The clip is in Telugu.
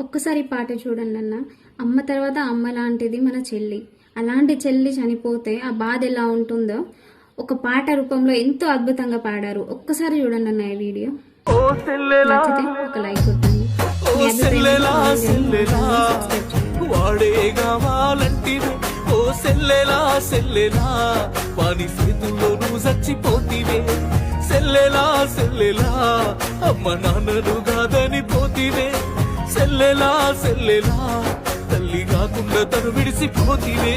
ఒక్కసారి ఈ పాట చూడండి అన్న. అమ్మ తర్వాత అమ్మ లాంటిది మన చెల్లి. అలాంటి చెల్లి చనిపోతే ఆ బాధ ఎలా ఉంటుందో ఒక పాట రూపంలో ఎంతో అద్భుతంగా పాడారు. ఒక్కసారి చూడండి అన్న ఈ వీడియో. నచ్చితే ఒక లైక్ కొట్టండి. మీ అభిప్రాయం వాడే కావాలంటివే ఓ సెల్లెలా సెల్లెలా వాని చేతుల్లో నువ్వు చచ్చిపోతివే సెల్లెలా సెల్లెలా అమ్మ నాన్నను కాదని పోతివే సెల్లెలా సెల్లెలా తల్లి కాకుండా తను విడిసిపోతివే.